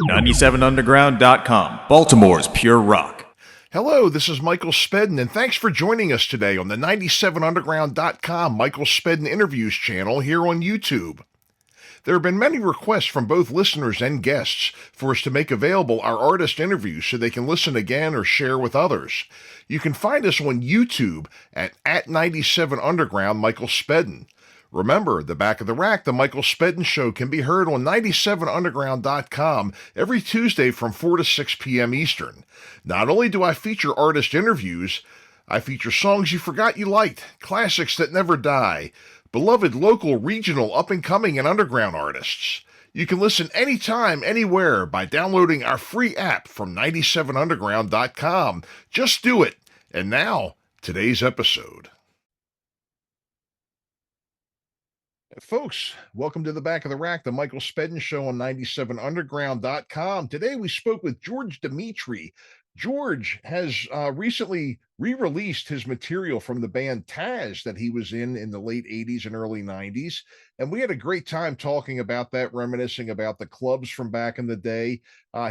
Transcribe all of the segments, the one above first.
97underground.com, Baltimore's pure rock. Hello, this is Michael Spedden, and thanks for joining us today on the 97underground.com Michael Spedden Interviews channel here on YouTube. There have been many requests from both listeners and guests for us to make available our artist interviews so they can listen again or share with others. You can find us on YouTube at 97underground Michael Spedden. Remember, the Back of the Rack, the Michael Spedden Show, can be heard on 97underground.com every Tuesday from 4 to 6 p.m. Eastern. Not only do I feature artist interviews, I feature songs you forgot you liked, classics that never die, beloved local, regional, up-and-coming, and underground artists. You can listen anytime, anywhere by downloading our free app from 97underground.com. Just do it. And now, today's episode. Folks, welcome to the Back of the Rack, the Michael Spedden Show on 97underground.com. Today we spoke with George Dimitri. George has recently re-released his material from the band Taz that he was in the late 80s and early 90s. And we had a great time talking about that, reminiscing about the clubs from back in the day.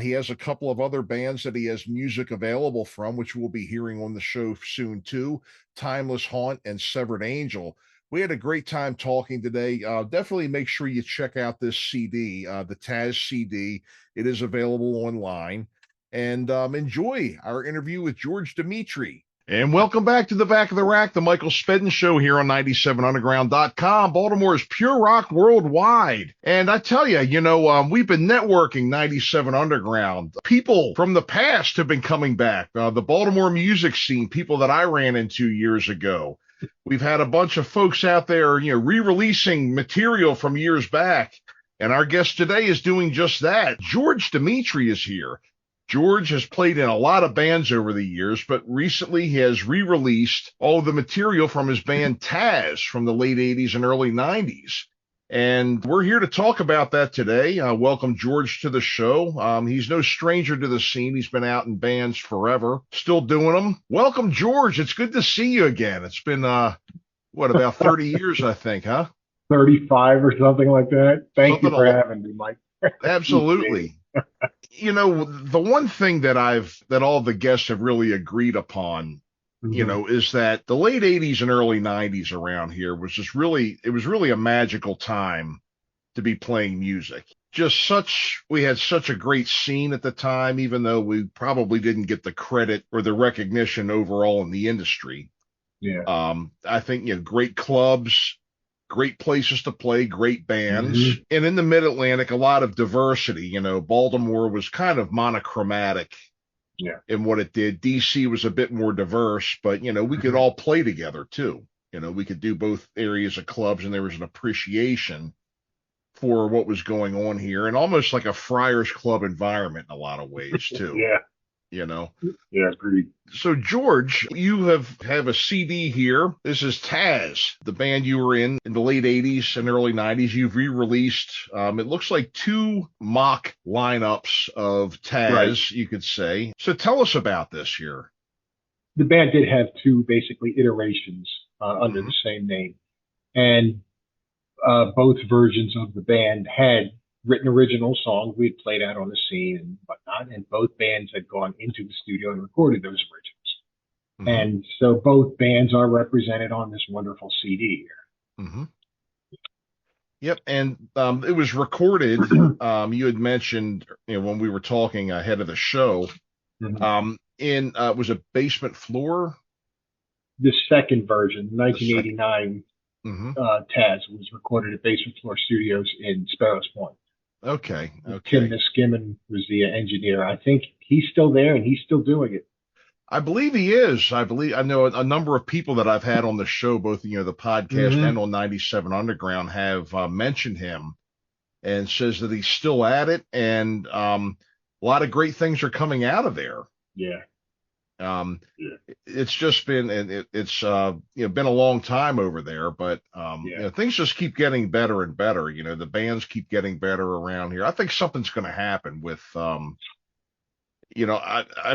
He has a couple of other bands that he has music available from, which we'll be hearing on the show soon too, Timeless Haunt and Severed Angel. We had a great time talking today. Definitely make sure you check out this CD, the Taz CD. It is available online. And enjoy our interview with George Dimitri. And welcome back to the Back of the Rack, the Michael Spedden Show here on 97underground.com, Baltimore's pure rock worldwide. And I tell you, we've been networking 97 Underground. People from the past have been coming back. The Baltimore music scene, people that I ran into years ago. We've had a bunch of folks out there, re-releasing material from years back. And our guest today is doing just that. George Dimitri is here. George has played in a lot of bands over the years, but recently he has re-released all of the material from his band Taz from the late 80s and early 90s. And we're here to talk about that today. Welcome George to the show. He's no stranger to the scene. He's been out in bands forever, still doing them. Welcome, George. It's good to see you again. It's been, about 30 years, I think, huh? 35 or something like that. Thank you for having me, Mike. Absolutely. The one thing that all the guests have really agreed upon, is that the late 80s and early 90s around here was really a magical time to be playing music. We had such a great scene at the time, even though we probably didn't get the credit or the recognition overall in the industry. Yeah. I think, great clubs, great places to play, great bands. And in the Mid-Atlantic, a lot of diversity. Baltimore was kind of monochromatic in what it did. DC was a bit more diverse, but, we could all play together too. We could do both areas of clubs, and there was an appreciation for what was going on here, and almost like a Friars Club environment in a lot of ways too. Yeah. Yeah, agreed. So, George, you have a CD here. This is Taz, the band you were in the late 80s and early 90s. You've re-released, it looks like 2 mock lineups of Taz, right, you could say. So tell us about this here. The band did have 2 basically iterations under the same name. And both versions of the band had written original songs we had played out on the scene and whatnot, and both bands had gone into the studio and recorded those originals. And so both bands are represented on this wonderful CD here. Yep, and it was recorded, you had mentioned, when we were talking ahead of the show, was a basement floor? The second version, 1989 Taz, was recorded at Basement Floor Studios in Sparrows Point. Okay. Tim Niskimen was the engineer. I think he's still there and he's still doing it. I believe he is. I know a number of people that I've had on the show, both, the podcast and on 97 Underground, have mentioned him and says that he's still at it. And a lot of great things are coming out of there. Yeah. It's just been, and it's been a long time over there, but things just keep getting better and better. The bands keep getting better around here. I think something's going to happen with, I've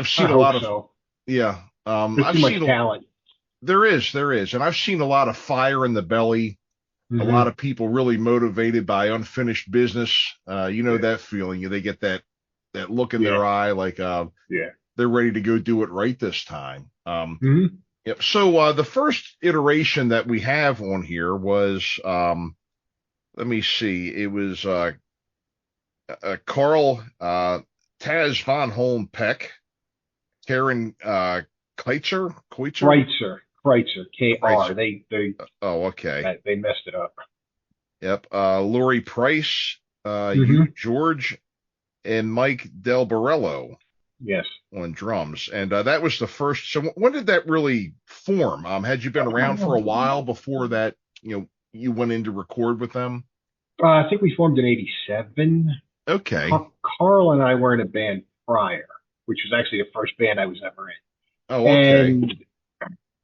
seen a lot of, There's I've too much seen talent. There is, and I've seen a lot of fire in the belly. A lot of people really motivated by unfinished business. That feeling. They get that that look in Yeah. their eye, like Yeah. they're ready to go do it right this time. Hmm. Yep. So the first iteration that we have on here was, let me see, it was Carl Taz von Holm Peck, Karen Kreitzer, Kreitzer, KR. Kreitzer. They Oh, okay. they messed it up. Yep. Lori Price, Hmm. you George, and Mike Del Barello Yes. on drums. And that was the first. So when did that really form? Had you been around for a while before that? You went in to record with them. I think we formed in '87. Okay. Carl and I were in a band prior, which was actually the first band I was ever Oh, in. okay.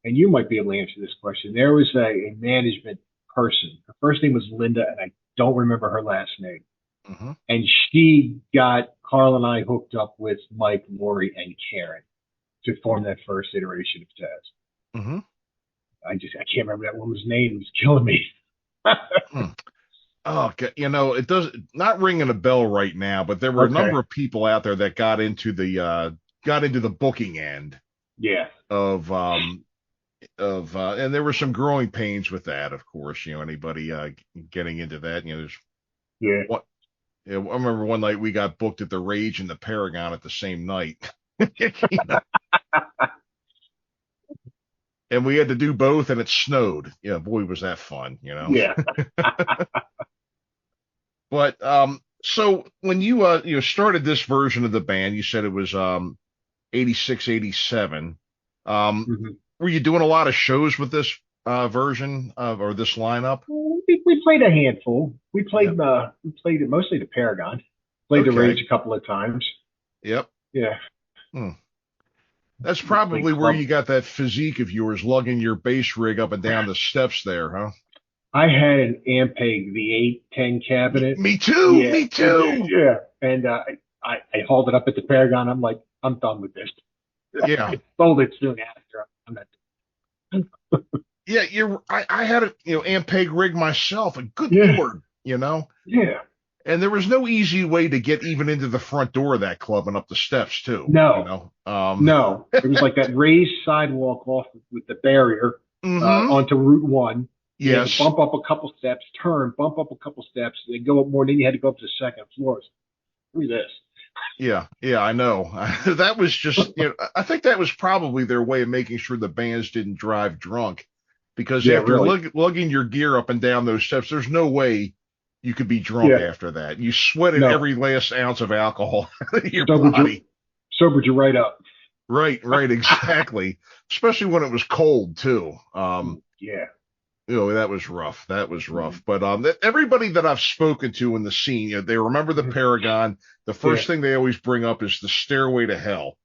And you might be able to answer this question. There was a management person. Her first name was Linda, and I don't remember her last name. Hmm. And she got Carl and I hooked up with Mike, Lori, and Karen to form that first iteration of Taz. Hmm. I can't remember that woman's name. It was killing me. Hmm. Oh, okay. It does not ringing a bell right now, but there were a Okay. number of people out there that got into the booking end Yeah. of and there were some growing pains with that, of course. Anybody getting into that, there's Yeah. what I remember one night we got booked at the Rage and the Paragon at the same night. You know, and we had to do both, and it snowed. Yeah, boy, was that fun. Yeah. But so when you started this version of the band, you said it was 86, 87. Hmm. Were you doing a lot of shows with this version of or this lineup? We played a handful. Yep. We played it mostly the Paragon. Played the Rage Okay. a couple of times. Yep. Yeah. Hmm. That's We played probably where club. you got that physique of yours, lugging your bass rig up and down the steps there, huh? I had an Ampeg, the 810 cabinet. Me too. Yeah, Me too. yeah. And I hauled it up at the Paragon. I'm like, I'm done with this. Yeah. I sold it soon after. I'm not. Yeah. I had a Ampeg rig myself, and good Yeah, Lord. yeah. And there was no easy way to get even into the front door of that club and up the steps too. No, no. It was like that raised sidewalk off with the barrier Hmm. onto Route One. You had to Yes. bump up a couple steps, turn, bump up a couple steps, then go up more. Then you had to go up to the second floor. Look at Yeah, yeah, I know. That was just, I think that was probably their way of making sure the bands didn't drive drunk, because Yeah, after really. lugging your gear up and down those steps, there's no way you could be drunk Yeah, after that. You sweated no. every last ounce of alcohol out of your Sobered you, body. sobered you right up. Right, exactly. Especially when it was cold too. Yeah. That was rough. That was Mhm. rough. But everybody that I've spoken to in the scene, they remember the Paragon. The Yeah. first thing they always bring up is the Stairway to Hell.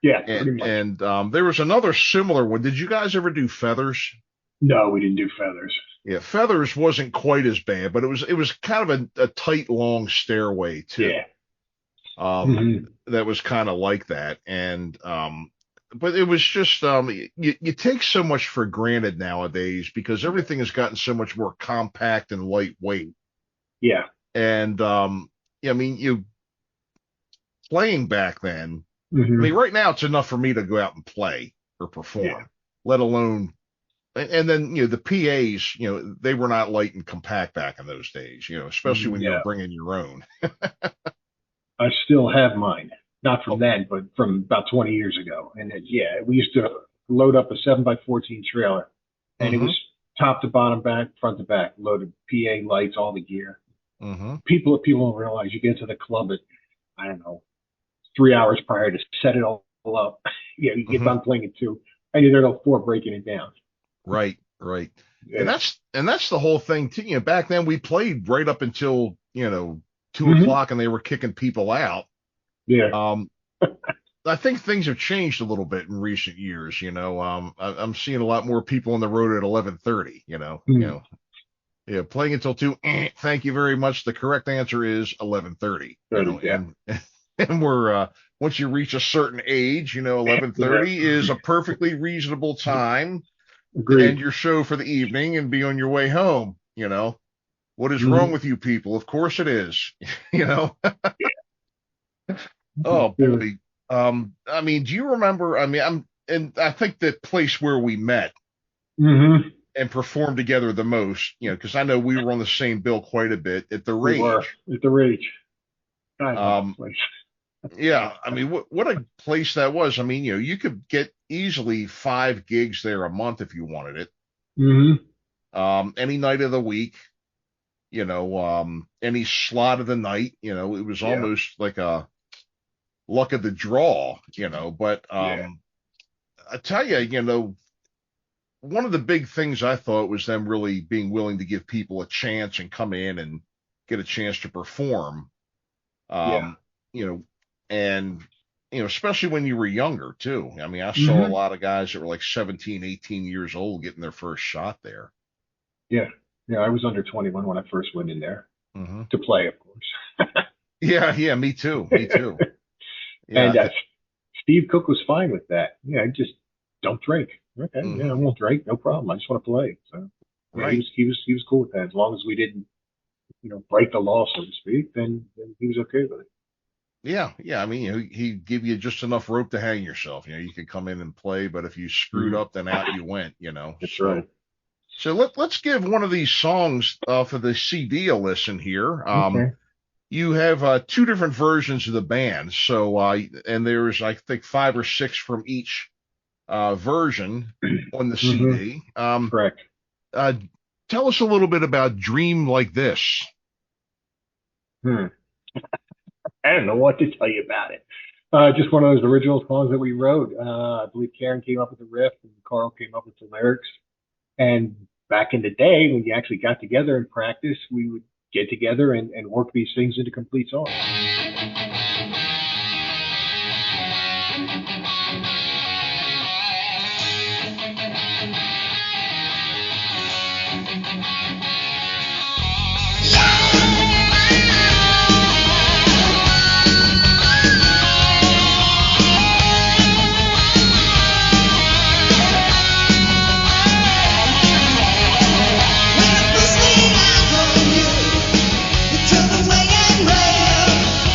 Yeah, And pretty much. and there was another similar one. Did you guys ever do Feathers? No, we didn't do feathers. Yeah, Feathers wasn't quite as bad, but it was kind of a tight, long stairway too. Yeah. Um, Hmm. that was kind of like that, and but it was just you take so much for granted nowadays because everything has gotten so much more compact and lightweight. Yeah. And yeah, I mean, you playing back then. I mean, Hmm. right now it's enough for me to go out and play or Yeah. perform, let alone. And then the PAs, they were not light and compact back in those days, especially when you were Yeah. bringing your own. I still have mine. Not from Oh, then, but from about 20 years ago. And yeah, we used to load up a 7x14 trailer, and it mm-hmm, was top to bottom, back, front to back, loaded PA lights, all the gear. mm-hmm, People don't realize you get to the club at, I don't know, 3 hours prior to set it all up. Yeah, you get mm-hmm. done playing it too, and you're there till four breaking it down. Right. And Yeah. that's the whole thing too. Back then we played right up until 2 Hmm. o'clock, and they were kicking people out. Yeah. Um, I think things have changed a little bit in recent years. I'm seeing a lot more people on the road at 11:30. Mm. Yeah, playing until 2. Thank you very much. The correct answer is 11:30. 30, yeah. And we're once you reach a certain age, Yeah. 11:30 is a perfectly reasonable time to end Agreed. your show for the evening and be on your way home. What is wrong Hmm. with you people? Of course it is. You know. Oh boy. I mean, do you remember? I mean, I think the place where we met Mm-hmm. and performed together the most, because I know we were on the same bill quite a bit at the We were Rage. at the Rage. I love the Um, place. yeah, I mean, what a place that was. I mean, you could get easily 5 gigs there a month if you wanted it. Mm-hmm. Any night of the week, any slot of the night, it was Yeah. almost like a luck of the draw, but Yeah. I tell you, one of the big things I thought was them really being willing to give people a chance and come in and get a chance to perform. Yeah. Um, you know, and especially when you were younger too. I mean, I saw a Mm-hmm. lot of guys that were like 17, 18 years old getting their first shot there. Yeah. Yeah. I was under 21 when I first went in there Hmm. to play, of course. Yeah, yeah, me too, me too. And Yeah, Steve Cook was fine with that. Yeah, I just don't drink. Okay, yeah, I hmm, won't drink, no problem. I just want to play. So yeah, right. he was cool with that. As long as we didn't, break the law, so to speak, then he was okay with it. Yeah, yeah. I mean, he'd give you just enough rope to hang yourself. You could come in and play, but if you screwed Mhm. up, then out you went. That's So, right. let's give one of these songs for the CD a listen here. Okay. You have two different versions of the band, so and there's I think 5 or 6 from each version on the Hmm. CD. Correct. Uh, Tell us a little bit about "Dream Like This." Hmm. I don't know what to tell you about it. Just one of those original songs that we wrote. I believe Karen came up with the riff and Carl came up with the lyrics. And back in the day, when you actually got together and practice, we would get together and work these things into complete songs. When the first thing I told you, you took away and ran.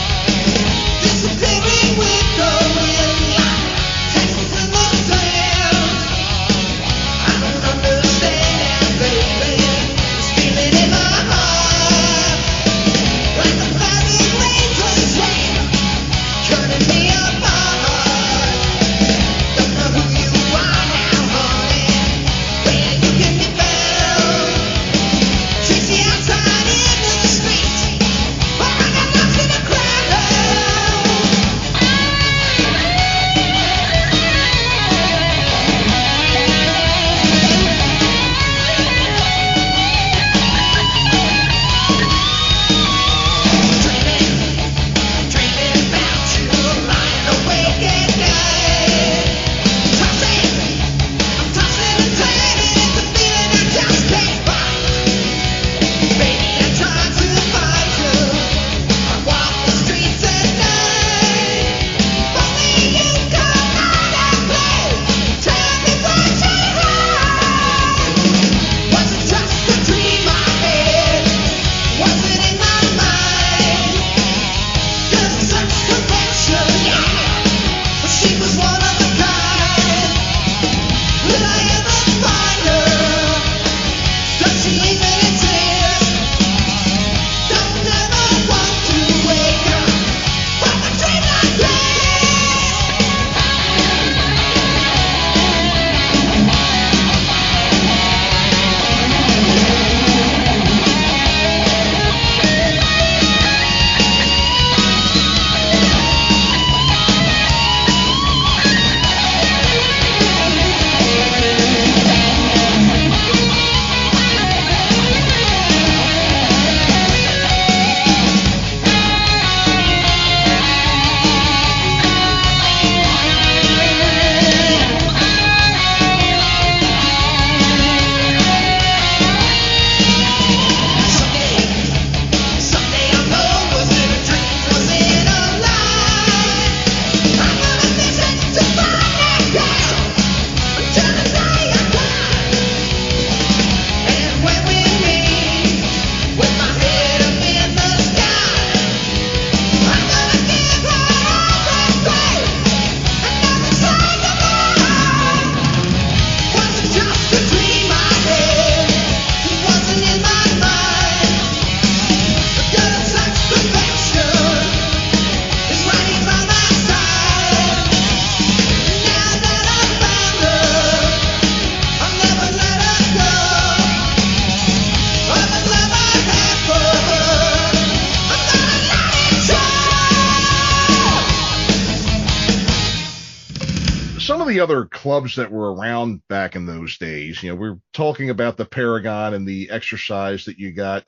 of the other clubs that were around back in those days, we're talking about the Paragon and the exercise that you got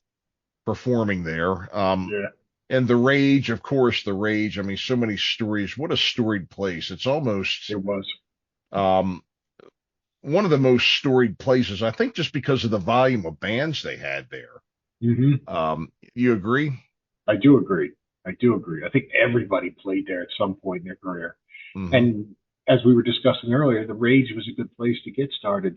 performing there. Yeah, And the Rage, of course, the Rage. I mean, so many stories. What a storied place. It's almost it was. um, one of the most storied places, I think, just because of the volume of bands they had there. Hmm. You agree? I do agree. I do agree. I think everybody played there at some point in their career. Hmm. And as we were discussing earlier, the Rage was a good place to get started.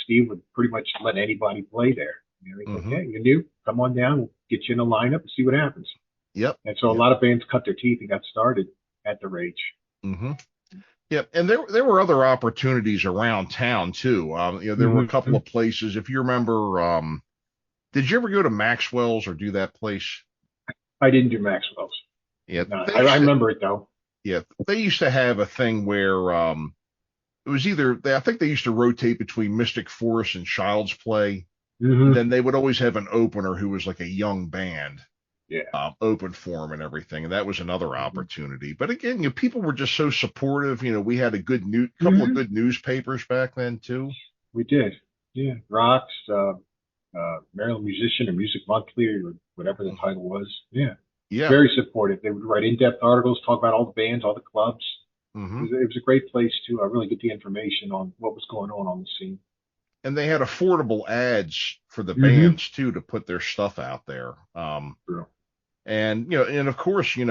Steve would pretty much let anybody play there. He's like, Hmm. hey, you're new, come on down, we'll get you in a lineup and see what happens. Yep. And so a Yep. lot of bands cut their teeth and got started at the Rage. Hmm. Yep. And there were other opportunities around town too. There were a couple Hmm. of places. If you remember, did you ever go to Maxwell's or do that place? I didn't do Maxwell's. Yeah. No, I remember it though. Yeah, they used to have a thing where it was I think they used to rotate between Mystic Force and Child's Play, and Hmm. then they would always have an opener who was like a young band, Yeah. open for them and everything, and that was another Hmm. opportunity. But again, people were just so supportive. We had a couple of Hmm. good newspapers back then too. We did. Yeah. Rocks, Maryland Musician or Music Monthly or whatever the title was. Yeah. Yeah. Very supportive. They would write in-depth articles, talk about all the bands, all the clubs. Hmm. It was a great place to really get the information on what was going on the scene. And they had affordable ads for the Hmm. bands too to put their stuff out there. True. And and of course, and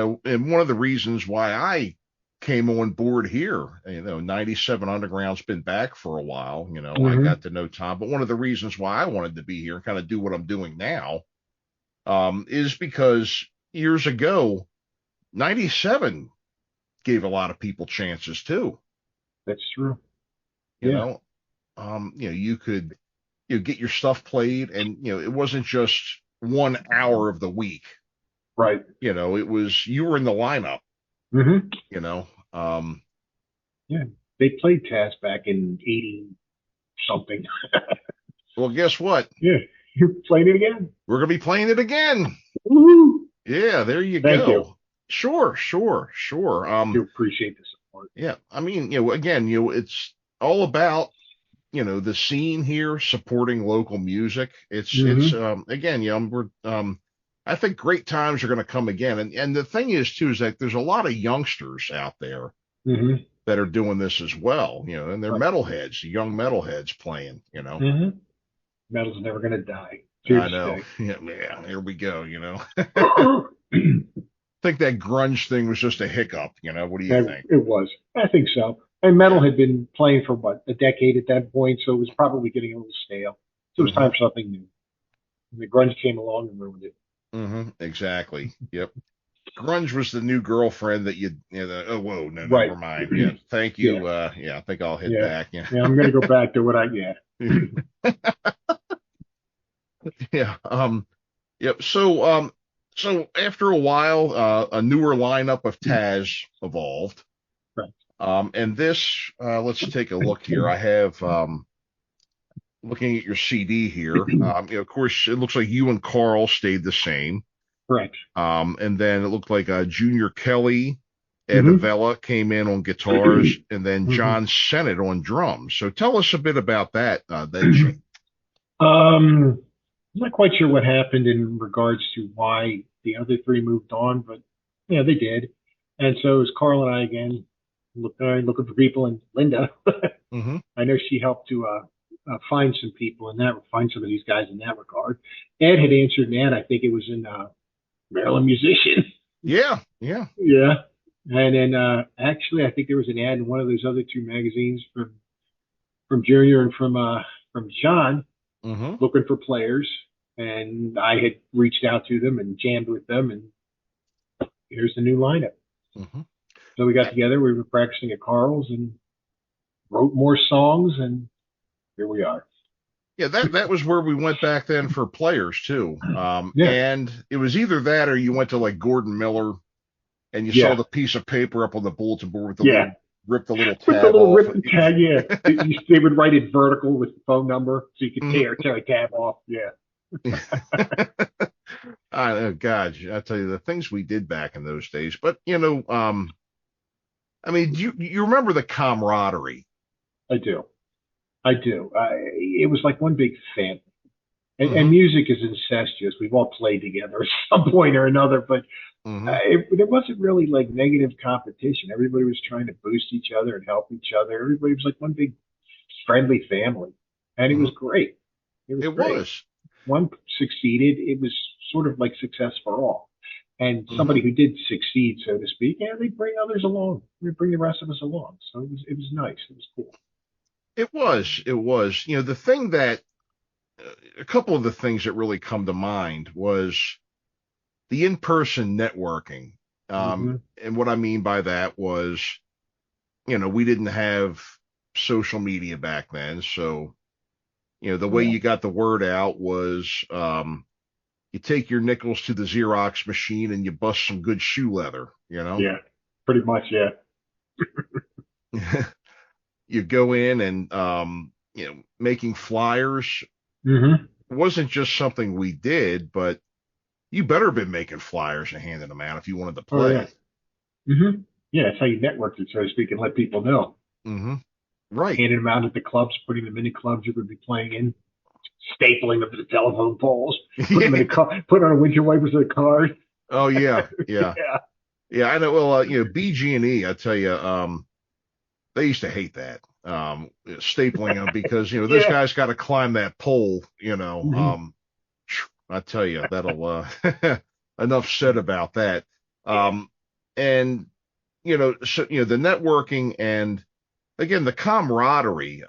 one of the reasons why I came on board here, 97 Underground's been back for a while, I Hmm. got to know Tom, but one of the reasons why I wanted to be here and kind of do what I'm doing now, is because years ago, 97 gave a lot of people chances too, That's true. you Yeah. know, you could, get your stuff played and, it wasn't just 1 hour of the week, Right. it was, you were in the lineup, Hmm. you know, um, Yeah. They played Taz back in 80 something. well, guess what? Yeah. You're playing it again. We're going to be playing it again. Woo-hoo. Yeah, there you Thank you. go. Sure, sure, sure. I do appreciate the support. Yeah, I mean, again, it's all about, the scene here supporting local music. It's Hmm. again, I think great times are going to come again. And the thing is too, is that there's a lot of youngsters out there Hmm. that are doing this as well, and they're Right. metalheads, young metalheads playing. Hmm. Metal's never going to die. It's here I to know. stay. Yeah, here we go. Think that grunge thing was just a hiccup. What do you think? It was. I think so. And metal Yeah. had been playing for what, a decade at that point, so it was probably getting a little stale. So it was Hmm. time for something new. And the grunge came along and ruined it. Hmm. Exactly. Yep. Grunge was the new girlfriend that oh, whoa, no, Right. never mind. Yeah. Thank Yeah. you. Yeah, I think I'll head Yeah. back. Yeah. Yeah. I'm going to go back to what yeah. Yeah. Yep. So after a while, a newer lineup of Taz evolved. Right. And this, let's take a look here. I have, looking at your CD here, of course, it looks like you and Carl stayed the same. Correct. And then it looked like Junior Kelly, Ed Hmm. Avella came in on guitars, and then Hmm. John Sennett on drums. So tell us a bit about that change. I'm not quite sure what happened in regards to why the other three moved on, but yeah, they did. And so it was Carl and I again, looking for people, and Linda. Hmm. I know she helped to find some people in that, find some of these guys in that regard. Ed had answered an ad. I think it was in Maryland Musician. Yeah, yeah. Yeah. And then actually, I think there was an ad in one of those other two magazines from Junior and from John Hmm. looking for players. And I had reached out to them and jammed with them, and here's the new lineup. Hmm. So we got together. We were practicing at Carl's and wrote more songs, and here we are. Yeah, that was where we went back then for players too. Yeah. And it was either that or you went to like Gordon Miller and you saw Yeah. the piece of paper up on the bulletin board with the Yeah. rip the little With the tab little off. ribbon tag, yeah. They would write it vertical with the phone number so you could Mhm. tear a tab off. Yeah. Oh God, I tell you the things we did back in those days. But I mean, you remember the camaraderie? I do. I do. It was like one big family. And Hmm. music is incestuous. We've all played together at some point or another, but Hmm. there wasn't really like negative competition. Everybody was trying to boost each other and help each other. Everybody was like one big friendly family, and it was Hmm. great. It was It great. was. One succeeded. It was sort of like success for all. And Hmm. somebody who did succeed, so to speak, yeah, they bring others along. They bring the rest of us along. So it was nice. It was cool. It was. It was. The thing that a couple of the things that really come to mind was the in-person networking. Hmm. And what I mean by that was, we didn't have social media back then. So, the way Yeah. you got the word out was you take your nickels to the Xerox machine and you bust some good shoe leather, Yeah. Pretty much. Yeah. You go in and, making flyers Hmm. wasn't just something we did, but you better have been making flyers and handing them out if you wanted to Oh yeah. play. Hmm. Yeah. That's how you network it, so to speak, and let people know. Hmm. Right. Handing them out at the clubs, putting them in the clubs you would be playing in, stapling them to the telephone poles, putting them in Yeah. the car, putting on windshield wipers of the cars. Oh yeah, yeah, Yeah. yeah. I know. Well, BG&E, I tell you, they used to hate that, stapling them because this Yeah. guy's got to climb that pole. Hmm. I tell you, that'll enough said about that. Um, and so the networking and again the camaraderie.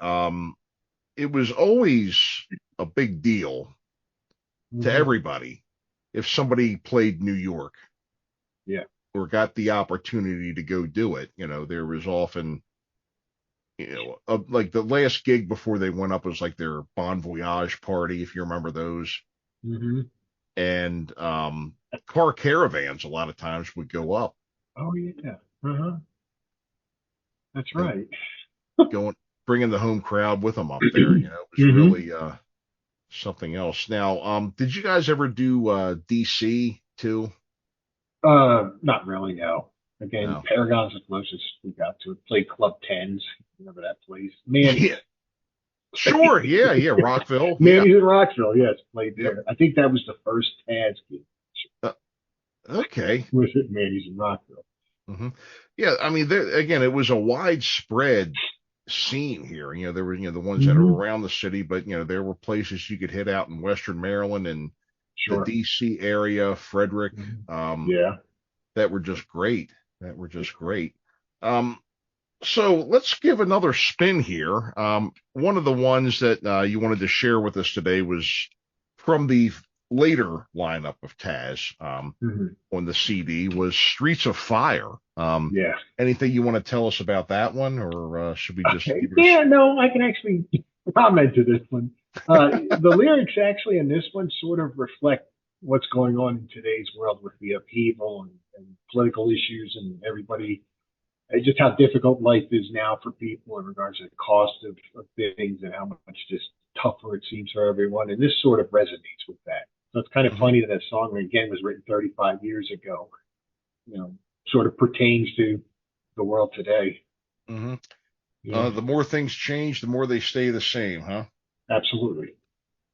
It was always a big deal to Hmm. everybody if somebody played New York Yeah. or got the opportunity to go do it. There was often, like the last gig before they went up was like their Bon Voyage party, if you remember those. Hmm. And car caravans a lot of times would go up Oh yeah. Uh-huh. That's and right. going, bringing the home crowd with them up there. It was Hmm. really something else. Now, did you guys ever do DC too? Not really, no. Again, No. Paragon's the closest we got to it. Played Club Tens. Remember that place? Manny's. Yeah, sure. Yeah, yeah. Rockville. Yeah. Manny's in Rockville, yes, played Yep. there. I think that was the first Taz gig. Uh, okay. Was it Manny's in Rockville? Hmm. Yeah, I mean, there again, it was a widespread scene here. There were the ones that are Hmm. around the city, but there were places you could hit out in Western Maryland and the Sure. DC area, Frederick, Mhm. um, Yeah. that were just great. That were just great. Um, so let's give another spin here. One of the ones that you wanted to share with us today was from the later lineup of Taz, Hmm. on the CD was Streets of Fire. Yeah. Anything you want to tell us about that one, or should we just Okay. give it a? Yeah, no, I can actually comment to this one. The lyrics actually in this one sort of reflect what's going on in today's world with the upheaval and political issues and everybody, just how difficult life is now for people in regards to the cost of things and how much just tougher it seems for everyone. And this sort of resonates with that. So it's kind of Mhm, funny that that song, again, was written 35 years ago, you know, sort of pertains to the world today. mhm. Yeah, The more things change, the more they stay the same, huh? absolutely.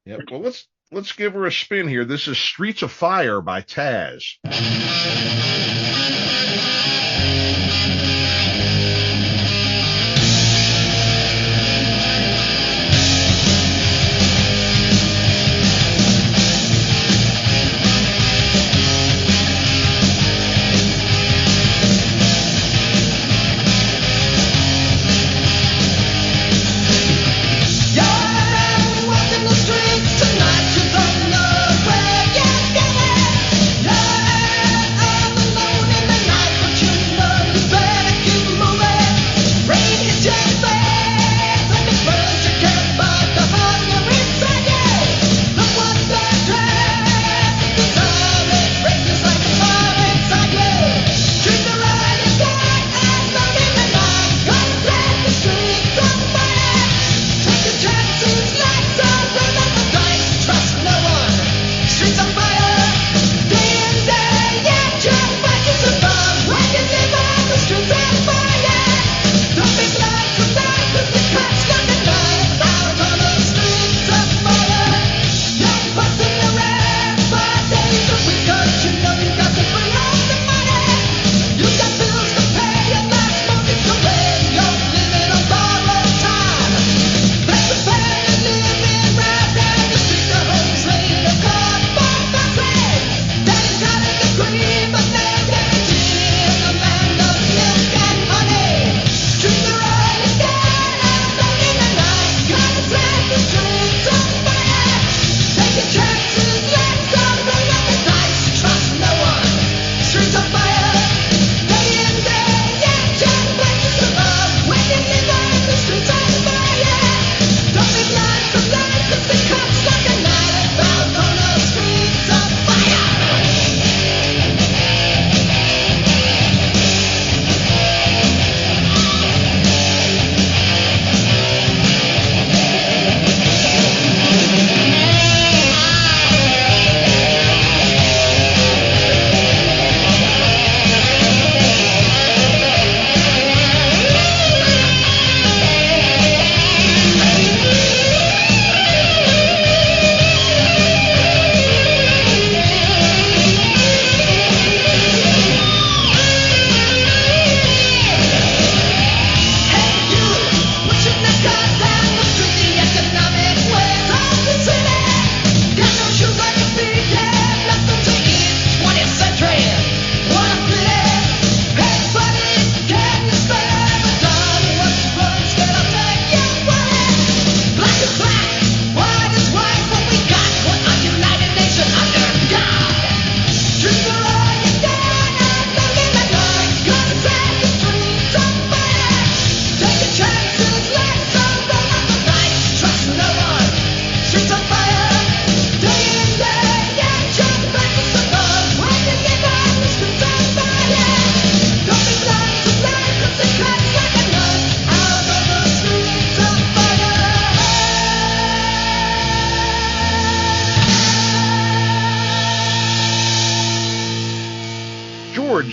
Yep. Well, let's give her a spin here. This is Streets of Fire by Taz.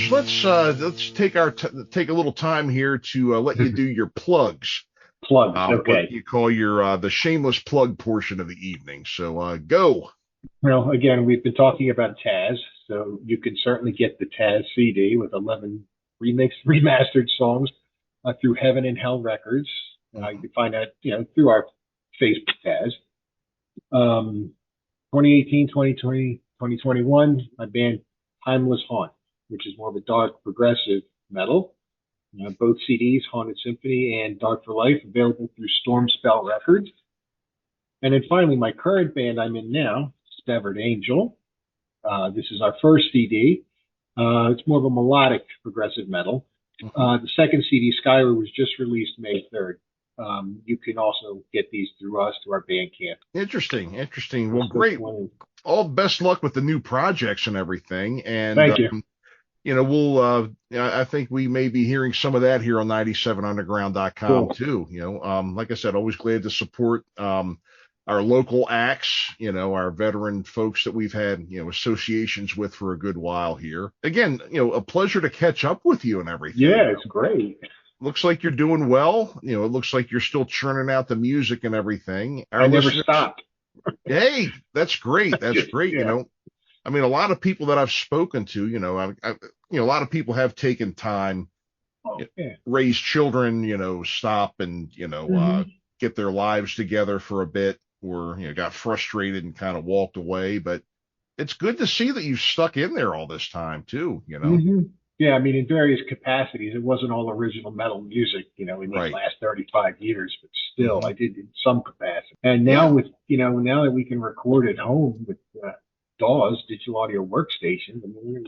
George, let's take take a little time here to let you do your plugs. Plugs, okay. What you call your the shameless plug portion of the evening. So go. Well, again, we've been talking about Taz, so you can certainly get the Taz CD with 11 remastered songs through Heaven and Hell Records. You can find that, through our Facebook Taz. 2018, 2020, 2021, my band Timeless Haunt, which is more of a dark progressive metal. Both CDs, Haunted Symphony and Dark for Life, available through Stormspell Records. And then finally, my current band I'm in now, Severed Angel. This is our first CD. It's more of a melodic progressive metal. The second CD, Skyward, was just released May 3rd. You can also get these through us, through our Bandcamp. Interesting. Well, great. All best luck with the new projects and everything. And thank you. We'll I think we may be hearing some of that here on 97underground.com too. Like I said, always glad to support our local acts, our veteran folks that we've had, associations with for a good while here. Again, a pleasure to catch up with you and everything. Yeah, it's great. Looks like you're doing well. It looks like you're still churning out the music and everything. I never stopped. Hey, that's great. That's great. Yeah. I mean, a lot of people that I've spoken to, a lot of people have taken time, raise children, stop and, get their lives together for a bit, or, got frustrated and kind of walked away. But it's good to see that you've stuck in there all this time too, Yeah, I mean, in various capacities. It wasn't all original metal music, in the last 35 years, but still, I did in some capacity. And now with, now that we can record at home with DAWs, digital audio workstations, I mean,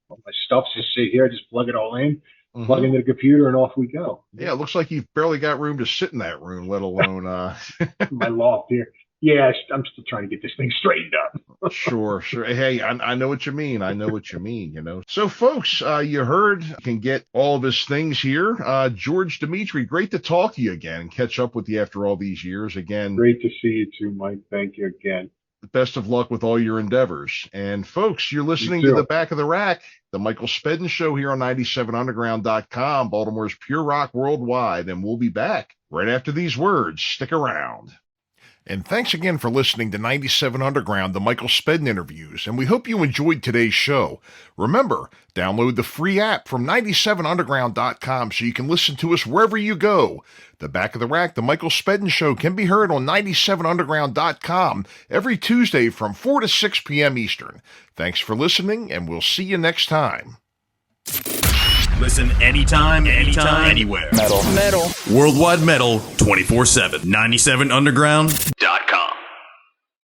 all my stuff's just sit here, I just plug it all in, plug into the computer, and off we go. Yeah, it looks like you've barely got room to sit in that room, let alone my loft here. Yeah, I'm still trying to get this thing straightened up. Sure. Hey, I know what you mean. So, folks, you heard, you can get all of his things here. George Dimitri, great to talk to you again and catch up with you after all these years again. Great to see you too, Mike. Thank you again. Best of luck with all your endeavors. And, folks, you're listening to The Back of the Rack, the Michael Spedden Show here on 97underground.com, Baltimore's Pure Rock Worldwide. And we'll be back right after these words. Stick around. And thanks again for listening to 97 Underground, the Michael Spedden Interviews, and we hope you enjoyed today's show. Remember, download the free app from 97underground.com so you can listen to us wherever you go. The Back of the Rack, the Michael Spedden Show, can be heard on 97underground.com every Tuesday from 4 to 6 p.m. Eastern. Thanks for listening, and we'll see you next time. Listen anytime, anywhere. Metal. Worldwide metal, 24/7. 97 Underground.